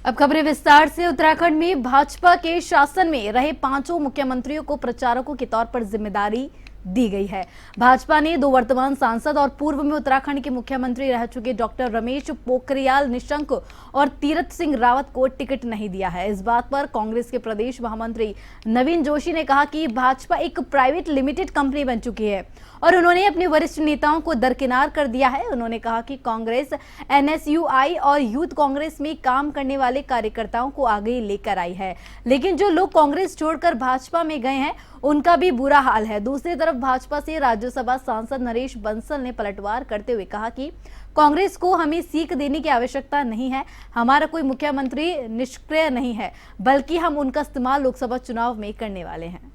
अब खबरें विस्तार से। उत्तराखंड में भाजपा के शासन में रहे 5 मुख्यमंत्रियों को प्रचारकों के तौर पर जिम्मेदारी दी गई है। भाजपा ने 2 वर्तमान सांसद और पूर्व में उत्तराखंड के मुख्यमंत्री रह चुके डॉक्टर रमेश पोखरियाल निशंक और तीरथ सिंह रावत को टिकट नहीं दिया है। इस बात पर कांग्रेस के प्रदेश महामंत्री नवीन जोशी ने कहा कि भाजपा एक प्राइवेट लिमिटेड कंपनी बन चुकी है और उन्होंने अपने वरिष्ठ नेताओं को दरकिनार कर दिया है। उन्होंने कहा कि कांग्रेस एनएसयूआई और यूथ कांग्रेस में काम करने वाले कार्यकर्ताओं को आगे लेकर आई है, लेकिन जो लोग कांग्रेस छोड़कर भाजपा में गए हैं उनका भी बुरा हाल है। दूसरी तरफ भाजपा से राज्यसभा सांसद नरेश बंसल ने पलटवार करते हुए कहा कि कांग्रेस को हमें सीख देने की आवश्यकता नहीं है, हमारा कोई मुख्यमंत्री निष्क्रिय नहीं है, बल्कि हम उनका इस्तेमाल लोकसभा चुनाव में करने वाले हैं।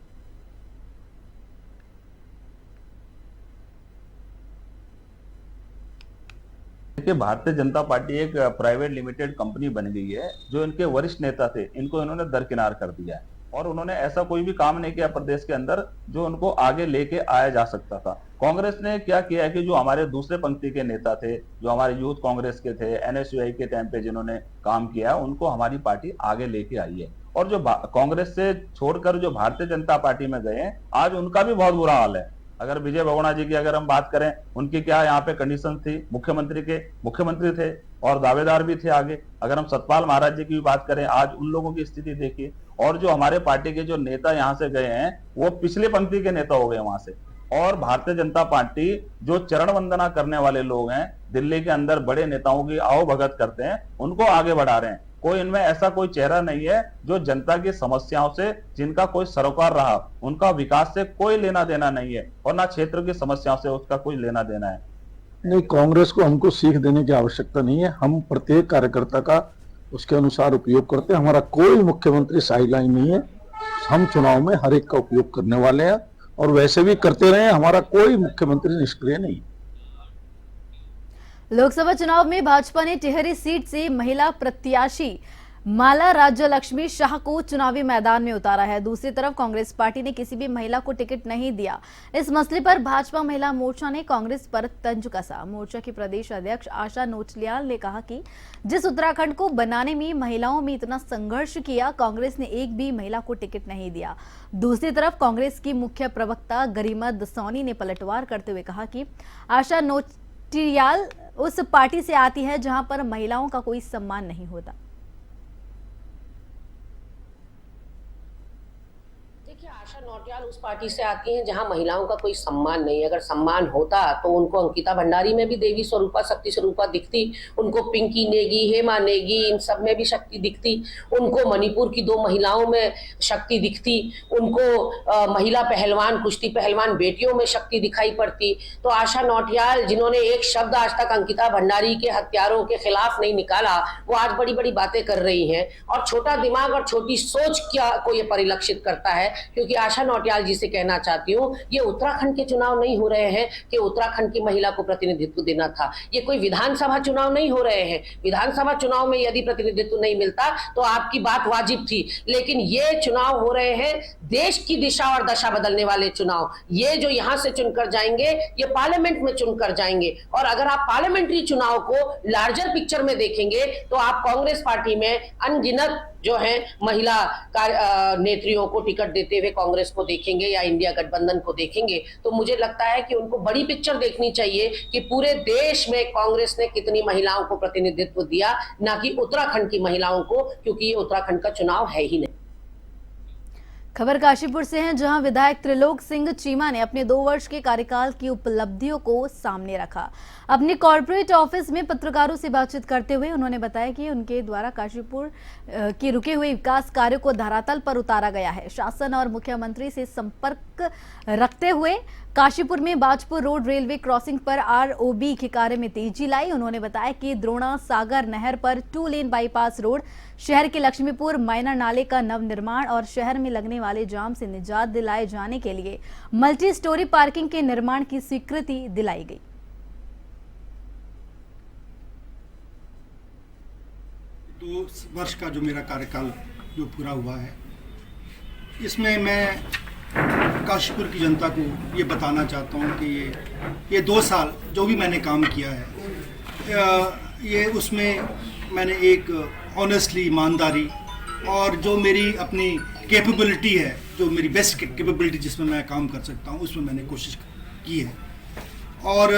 देखिए, भारतीय जनता पार्टी एक प्राइवेट लिमिटेड कंपनी बन गई है। जो इनके वरिष्ठ नेता थे इनको इन्होंने दरकिनार कर दिया है और उन्होंने ऐसा कोई भी काम नहीं किया प्रदेश के अंदर जो उनको आगे लेके आया जा सकता था। कांग्रेस ने क्या किया कि जो हमारे दूसरे पंक्ति के नेता थे, जो हमारे यूथ कांग्रेस के थे, एनएसयूआई के टाइम पे जिन्होंने काम किया, उनको हमारी पार्टी आगे लेके आई है। और जो कांग्रेस से छोड़कर जो भारतीय जनता पार्टी में गए हैं, आज उनका भी बहुत बुरा हाल है। अगर विजय बहुगुणा जी की अगर हम बात करें, उनकी क्या यहाँ पे कंडीशन थी, मुख्यमंत्री थे और दावेदार भी थे आगे। अगर हम सतपाल महाराज जी की भी बात करें, आज उन लोगों की स्थिति देखिए। और जो हमारे पार्टी के जो नेता यहाँ से गए हैं वो पिछले पंक्ति के नेता हो गए वहां से। और भारतीय जनता पार्टी जो चरण वंदना करने वाले लोग हैं, दिल्ली के अंदर बड़े नेताओं की आओ भगत करते हैं, उनको आगे बढ़ा रहे हैं। कोई इनमें ऐसा कोई चेहरा नहीं है जो जनता की समस्याओं से, जिनका कोई सरोकार रहा, उनका विकास से कोई लेना देना नहीं है और ना क्षेत्र की समस्याओं से उसका कोई लेना देना है। नहीं, कांग्रेस को हमको सीख देने की आवश्यकता नहीं है। हम प्रत्येक कार्यकर्ता का उसके अनुसार उपयोग करते हैं। हमारा कोई मुख्यमंत्री साइडलाइन नहीं है। हम चुनाव में हर एक का उपयोग करने वाले हैं और वैसे भी करते रहे। हमारा कोई मुख्यमंत्री निष्क्रिय नहीं। लोकसभा चुनाव में भाजपा ने टिहरी सीट से महिला प्रत्याशी माला राज्य लक्ष्मी शाह को चुनावी मैदान में उतारा है। दूसरी तरफ कांग्रेस पार्टी ने किसी भी महिला को टिकट नहीं दिया। इस मसले पर भाजपा महिला मोर्चा ने कांग्रेस पर तंज कसा। मोर्चा की प्रदेश अध्यक्ष आशा नोचलियाल ने कहा कि जिस उत्तराखंड को बनाने में महिलाओं में इतना संघर्ष किया, कांग्रेस ने एक भी महिला को टिकट नहीं दिया। दूसरी तरफ कांग्रेस की मुख्य प्रवक्ता गरिमा दसौनी ने पलटवार करते हुए कहा कि आशा नोचलियाल उस पार्टी से आती है जहां पर महिलाओं का कोई सम्मान नहीं होता। आशा नौटियाल उस पार्टी से आती हैं जहां महिलाओं का कोई सम्मान नहीं है। अगर सम्मान होता तो उनको अंकिता भंडारी में भी देवी स्वरूपा, शक्ति स्वरूपा दिखती, उनको पिंकी नेगी, हेमा नेगी, इन सब में भी शक्ति दिखती, उनको मणिपुर की 2 महिलाओं में शक्ति दिखती, उनको महिला पहलवान, कुश्ती पहलवान बेटियों में शक्ति दिखाई पड़ती। तो आशा नौटियाल, जिन्होंने एक शब्द आज तक अंकिता भंडारी के हत्यारों के खिलाफ नहीं निकाला, वो आज बड़ी बड़ी बातें कर रही हैं। और छोटा दिमाग और छोटी सोच क्या को ये परिलक्षित करता है, क्योंकि आशा नौटियाल जी से कहना चाहती हूँ, ये उत्तराखंड के चुनाव नहीं हो रहे हैं कि उत्तराखंड की महिला को प्रतिनिधित्व देना था। ये कोई विधानसभा चुनाव नहीं हो रहे हैं। विधानसभा चुनाव में यदि प्रतिनिधित्व नहीं मिलता तो आपकी बात वाजिब थी, लेकिन ये चुनाव हो रहे हैं देश की दिशा और दशा बदलने वाले चुनाव। ये जो यहाँ से चुनकर जाएंगे, ये पार्लियामेंट में चुनकर जाएंगे। और अगर आप पार्लियामेंट्री चुनाव को लार्जर पिक्चर में देखेंगे तो आप कांग्रेस पार्टी में अनगिनत जो है महिला नेत्रियों को टिकट देते हुए कांग्रेस को देखेंगे या इंडिया गठबंधन को देखेंगे। तो मुझे लगता है कि उनको बड़ी पिक्चर देखनी चाहिए कि पूरे देश में कांग्रेस ने कितनी महिलाओं को प्रतिनिधित्व दिया, ना कि उत्तराखंड की महिलाओं को, क्योंकि ये उत्तराखंड का चुनाव है ही नहीं। खबर काशीपुर से है, जहां विधायक त्रिलोक सिंह चीमा ने अपने 2 वर्ष के कार्यकाल की उपलब्धियों को सामने रखा। अपने कॉर्पोरेट ऑफिस में पत्रकारों से बातचीत करते हुए उन्होंने बताया कि उनके द्वारा काशीपुर के रुके हुए विकास कार्यों को धरातल पर उतारा गया है। शासन और मुख्यमंत्री से संपर्क रखते हुए काशीपुर में बाजपुर रोड रेलवे क्रॉसिंग पर आरओबी के कार्य में तेजी लाई। उन्होंने बताया कि द्रोणा सागर नहर पर 2 लेन बाईपास रोड, शहर के लक्ष्मीपुर माइनर नाले का नवनिर्माण और शहर में लगने वाले जाम से निजात दिलाए जाने के लिए मल्टी स्टोरी पार्किंग के निर्माण की स्वीकृति दिलाई गई। 2 वर्ष का जो मेरा कार्यकाल जो पूरा हुआ है, इसमें मैं काशीपुर की जनता को ये बताना चाहता हूँ कि ये 2 साल जो भी मैंने काम किया है, ये उसमें मैंने एक ऑनेस्टली, ईमानदारी और जो मेरी अपनी कैपेबिलिटी है, जो मेरी बेस्ट कैपेबिलिटी जिसमें मैं काम कर सकता हूँ, उसमें मैंने कोशिश की है। और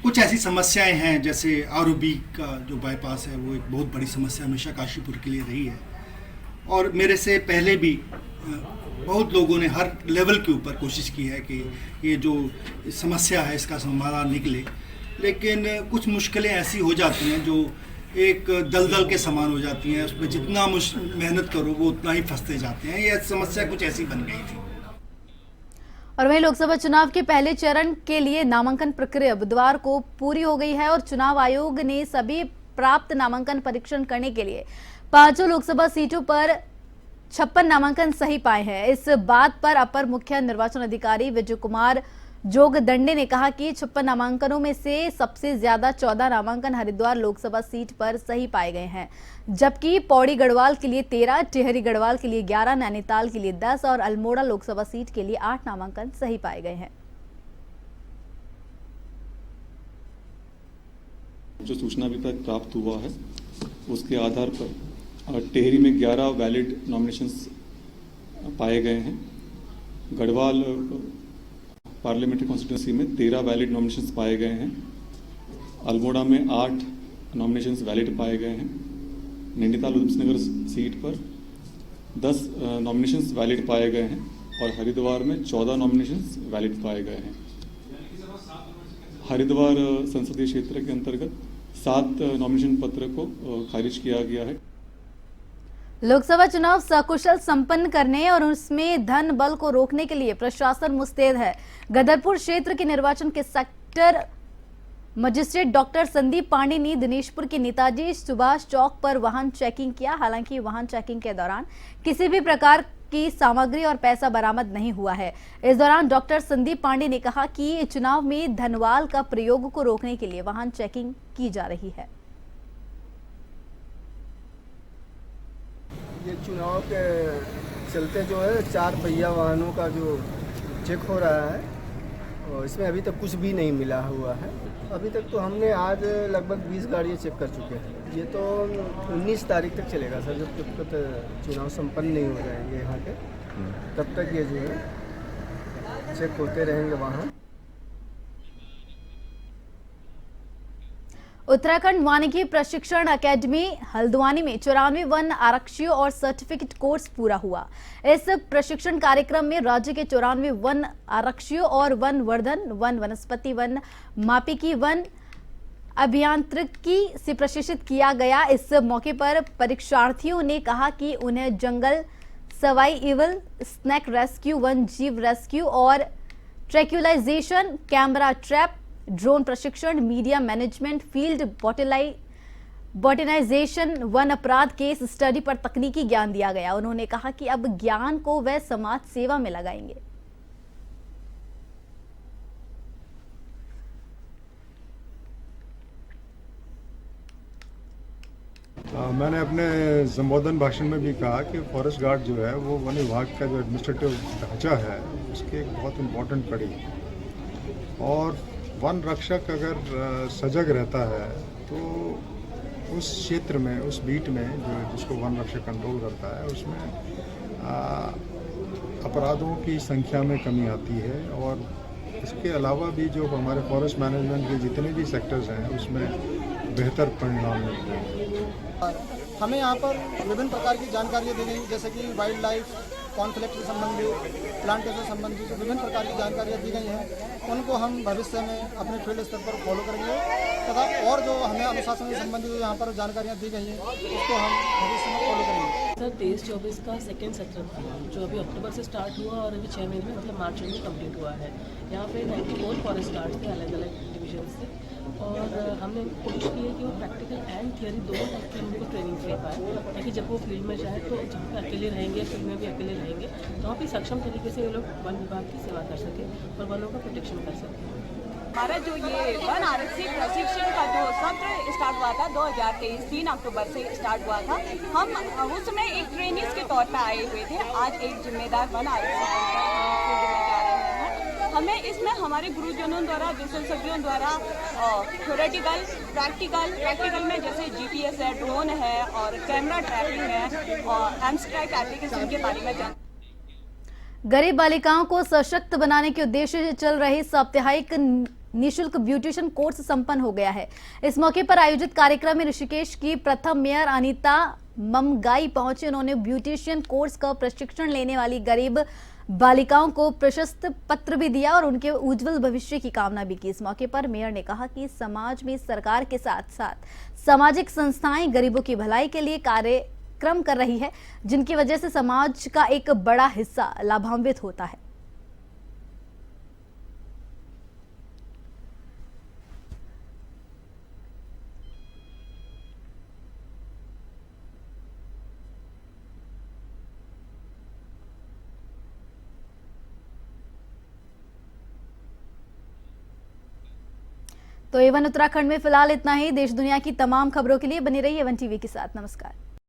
कुछ ऐसी समस्याएं हैं जैसे आरओबी का जो बाईपास है, वो एक बहुत बड़ी समस्या हमेशा काशीपुर के लिए रही है और मेरे से पहले भी बहुत लोगों ने हर लेवल के ऊपर कोशिश की है कि ये जो समस्या है इसका समाधान निकले, लेकिन कुछ मुश्किलें ऐसी हो जाती हैं जो एक दलदल के समान हो जाती हैं, उसमें जितना मेहनत करो वो उतना ही फंसते जाते हैं। ये समस्या कुछ ऐसी बन गई थी। और वहीं लोकसभा चुनाव के पहले चरण के लिए नामांकन प्रक्रिया बुधवार को पूरी हो गई है और चुनाव आयोग ने सभी प्राप्त नामांकन परीक्षण करने के लिए 5 लोकसभा सीटों पर 56 नामांकन सही पाए हैं। इस बात पर अपर मुख्य निर्वाचन अधिकारी विजय कुमार जोगदंडे ने कहा कि 56 नामांकनों में से सबसे ज्यादा 14 नामांकन हरिद्वार लोकसभा सीट पर सही पाए गए हैं, जबकि पौड़ी गढ़वाल के लिए 13, टिहरी गढ़वाल के लिए 11, नैनीताल के लिए 10 और अल्मोड़ा लोकसभा सीट के लिए 8 नामांकन सही पाए गए हैं। जो सूचना अभी तक प्राप्त हुआ है उसके आधार पर टिहरी में 11 वैलिड नॉमिनेशंस पाए गए हैं, गढ़वाल पार्लियामेंट्री कॉन्स्टिट्यूंसी में 13 वैलिड नॉमिनेशंस पाए गए हैं, अल्मोड़ा में 8 नॉमिनेशंस वैलिड पाए गए हैं, नैनीताल उधमसिंह नगर सीट पर 10 नॉमिनेशंस वैलिड पाए गए हैं और हरिद्वार में 14 नॉमिनेशंस वैलिड पाए गए हैं। हरिद्वार संसदीय क्षेत्र के अंतर्गत 7 नॉमिनेशन पत्र को खारिज किया गया है। लोकसभा चुनाव सकुशल संपन्न करने और उसमें धन बल को रोकने के लिए प्रशासन मुस्तैद है। गदरपुर क्षेत्र के निर्वाचन के sector magistrate doctor Sandeep Pandey ने दिनेशपुर के नेताजी सुभाष चौक पर वाहन चेकिंग किया। हालांकि वाहन चेकिंग के दौरान किसी भी प्रकार की सामग्री और पैसा बरामद नहीं हुआ है। इस दौरान डॉक्टर संदीप पांडे ने कहा कि चुनाव में धनवाल का प्रयोग को रोकने के लिए वाहन चेकिंग की जा रही है। ये चुनाव के चलते जो है 4 पहिया वाहनों का जो चेक हो रहा है और इसमें अभी तक कुछ भी नहीं मिला हुआ है। अभी तक तो हमने आज लगभग 20 गाड़ियाँ चेक कर चुके हैं। ये तो 19 तारीख तक चलेगा सर, जब तक चुनाव संपन्न नहीं हो जाएंगे यहाँ के, तब तक ये जो है चेक होते रहेंगे वाहन। उत्तराखंड वानिकी प्रशिक्षण अकेडमी हल्द्वानी में 94 वन आरक्षियों और सर्टिफिकेट कोर्स पूरा हुआ। इस प्रशिक्षण कार्यक्रम में राज्य के 94 वन आरक्षियों और वन वर्धन, वन वनस्पति, वन मापिकी, वन अभियांत्रिकी से प्रशिक्षित किया गया। इस मौके पर परीक्षार्थियों ने कहा कि उन्हें जंगल सर्वाइवल, स्नेक रेस्क्यू, वन जीव रेस्क्यू और ट्रैक्यूलाइजेशन, कैमरा ट्रैप, ड्रोन प्रशिक्षण, मीडिया मैनेजमेंट, फील्ड बॉटनाइजेशन, वन अपराध केस स्टडी पर तकनीकी ज्ञान दिया गया। उन्होंने कहा कि अब ज्ञान को वे समाज सेवा में लगाएंगे। मैंने अपने संबोधन भाषण में भी कहा कि फॉरेस्ट गार्ड जो है वो वन विभाग का जो एडमिनिस्ट्रेटिव ढांचा है उसकी एक बहुत इम्पोर्टेंट कड़ी है और वन रक्षक अगर सजग रहता है तो उस क्षेत्र में, उस बीट में जो जिसको वन रक्षक कंट्रोल करता है उसमें अपराधों की संख्या में कमी आती है और इसके अलावा भी जो हमारे फॉरेस्ट मैनेजमेंट के जितने भी सेक्टर्स हैं उसमें बेहतर परिणाम मिलते हैं। हमें यहाँ पर विभिन्न प्रकार की जानकारियाँ दी गई, जैसे कि वाइल्ड लाइफ, कॉन्फ्लिक्ट से संबंधित, प्लांटेशन से संबंधित विभिन्न प्रकार की जानकारियाँ दी गई हैं। उनको हम भविष्य में अपने फील्ड स्तर पर फॉलो करेंगे तथा और जो हमें अनुशासन से संबंधित यहाँ पर जानकारियाँ दी गई हैं उसको हम भविष्य में फॉलो करेंगे। सर 23-24 का सेकेंड सेक्टर जो अभी अक्टूबर से स्टार्ट हुआ और अभी 6 महीने में मतलब मार्च में कंप्लीट हुआ है। यहाँ पे 94 फॉरेस्ट गार्ड थे अलग अलग डिविजन से और हमने कोशिश की है कि वो प्रैक्टिकल एंड थियरी दोनों टाइप की उनको ट्रेनिंग दे पाए, ताकि जब वो फील्ड में जाए तो जहाँ पे अकेले रहेंगे, फील्ड में भी अकेले रहेंगे, तो वहाँ पे सक्षम तरीके से ये लोग वन विभाग की सेवा कर सकें और वनों का प्रोटेक्शन कर सकें। हमारा जो ये वन आरक्षी प्रशिक्षण का जो सत्र स्टार्ट हुआ था 2023 3 अक्टूबर से स्टार्ट हुआ था। हम उसमें एक ट्रेनिंग्स के तौर पर आए हुए थे। आज एक जिम्मेदार वन आरक्षी बनकर फील्ड में जा रहे हैं। हमें इसमें हमारे गुरुजनों द्वारा, विशेषज्ञों द्वारा प्रैक्टिकल में जैसे GPS है, ड्रोन है और कैमरा ट्रैकिंग है और एमस्ट्रैक एप्लीकेशन के बारे में जान। गरीब बालिकाओं को सशक्त बनाने के उद्देश्य से चल रहे साप्ताहिक निशुल्क ब्यूटिशियन कोर्स संपन्न हो गया है। इस मौके पर आयोजित कार्यक्रम में ऋषिकेश की प्रथम मेयर अनीता ममगाई पहुंचे। उन्होंने ब्यूटिशियन कोर्स का प्रशिक्षण लेने वाली गरीब बालिकाओं को प्रशस्ति पत्र भी दिया और उनके उज्जवल भविष्य की कामना भी की। इस मौके पर मेयर ने कहा कि समाज में सरकार के साथ साथ सामाजिक संस्थाएं गरीबों की भलाई के लिए कार्यक्रम कर रही है, जिनकी वजह से समाज का एक बड़ा हिस्सा लाभान्वित होता है। तो A1 उत्तराखंड में फिलहाल इतना ही। देश दुनिया की तमाम खबरों के लिए बनी रहिए A1 टीवी के साथ। नमस्कार।